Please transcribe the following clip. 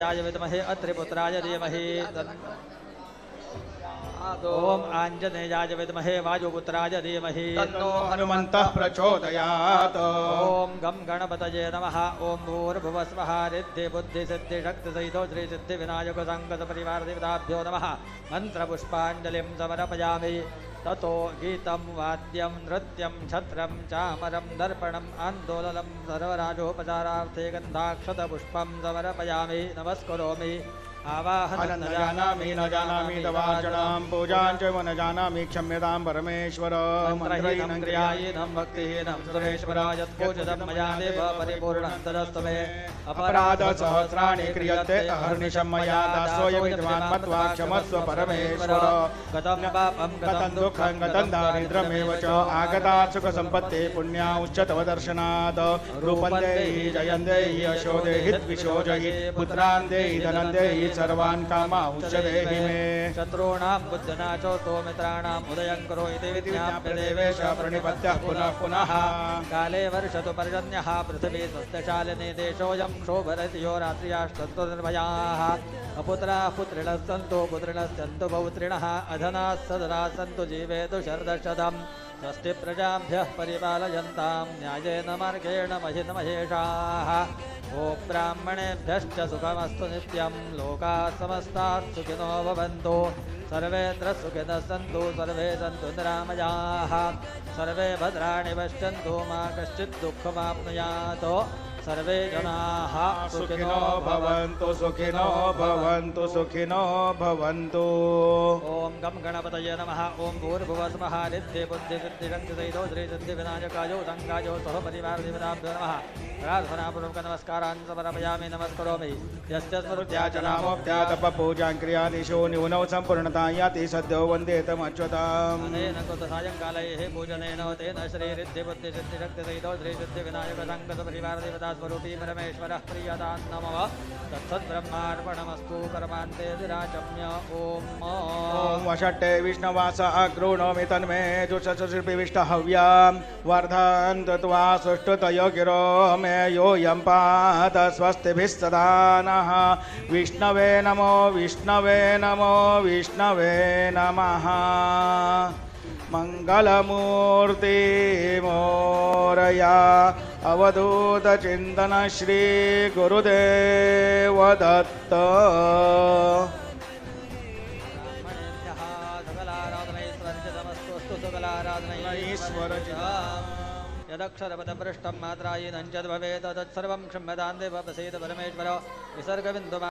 विद्महे अत्रिपुत्राय धीमहि ओम आंजनेयाय विद्महे वायुपुत्राय धीमहि तन्नो हनुमन्तः प्रचोदयात्। ओम गम गणपतये नमः। ओम भूर्भुवस्वः रिद्धि बुद्धि सिद्धि शक्ति सहितो श्री सिद्धि विनायक संगत परिवार देवताभ्यो नमः। मंत्र पुष्पांजलिं समर्पयामि। ततो गीतं वाद्यं नृत्यं छत्रं चामरं दर्पणम् आन्दोलनं सर्वराजोपचारार्थे गन्धाक्षतपुष्पं समर्पयामि नमस्करोमि आवाहनं न जानामि न जानामि तवार्चनां पूजां च न जानामि क्षम्यतां परमेश्वर। मन्त्रहीनं क्रियाहीनं भक्तिहीनं सुरेश्वर यत्कोचितं मया देव परिपूर्णं तदस्तु मे अपराधसहस्राणि क्रियन्ते अहर्निशं मया दासोऽयमिदमान् मत्वा क्षमस्व परमेश्वर। गतं पापं गतं दुःखं गतं दारिद्र्यमेव च आगता सुखसम्पत्तिः पुण्या उच्चतव दर्शनात्। रूपं देहि जयं देहि यशो देहि द्विषो जयि पुत्रान् देहि धनं देहि सर्वान् कामांश्च देहि मे। शत्रूणां बुद्धिनाशोऽतो मित्राणाम् उदयं करो इति विज्ञाप्य देवेश प्रणिपत्यः पुनः पुनः। काले वर्षतु पर्जन्यः पृथिवी सस्यशालिनी देशोऽयं क्षोभरति यो रात्र्यास्तन्तु निर्भयाः। अपुत्राः पुत्रिणः सन्तु पुत्रिणः सन्तु पौत्रिणः अधनाः सदनाः सन्तु जीवेतु शरदशतम्। स्वस्ति प्रजाभ्यः परिपालयन्तां न्यायेन मार्गेण महिषाः। ओ ब्राह्मणेभ्यश्च सुखमस्तु नित्यं लोकाः समस्ताः सुखिनो भवन्तु सर्वेऽत्र सुखिनः सन्तु सर्वे सन्तु निरामयाः सर्वे भद्राणि पश्यन्तु मा कश्चित् दुःखमाप्नुयात् सर्वे जनाः सुखिनो भवन्तु सुखिनो भवन्तु सुखिनो भवन्तु। ओम गम गणपतये नमः। ओम भूर्भुवस्वः रिद्धि बुद्धि सिद्धि शक्ति सहितो श्री सिद्धि विनायकाय संगाय सह परिवार देवताभ्यो नमः। प्रार्थनापूर्वक नमस्कारान् समर्पयामि नमस्करोमि। यस्य स्मृत्याचनामोक्त्यातपपूजां क्रियादिशो न्यूनौ सम्पूर्णता याति सद्यो वन्देतमच्युताम्। अनेन कृत सायंकाले पूजनेन तेन श्री रिद्धि बुद्धि सिद्धि शक्ति सहितो श्री सिद्धि विनायक संगत परिवार देवता स्वरूपी परमेश्वरः प्रियदान् नमः। तत्सद्ब्रह्मार्पणमस्तु परमान्ते विराचम्य ओम वषट्टे विष्णवास अक्रोणोमि तन्मे जुषशिल्पिविष्टहव्यां वर्धन् त्वा सुष्ठुतयो गिरो मे योऽयं पात स्वस्तिभिः सदा नः। विष्णवे नमो विष्णवे नमो विष्णवे नमः। मंगलमूर्ति मोरया अवधूत चिंतन श्री गुरुदेव दत्त। यदक्षरपदपृष्ठं मात्रायीनं च भवेत् तत्सर्वं क्षम्यतां देव प्रसीद परमेश्वर विसर्गबिन्दु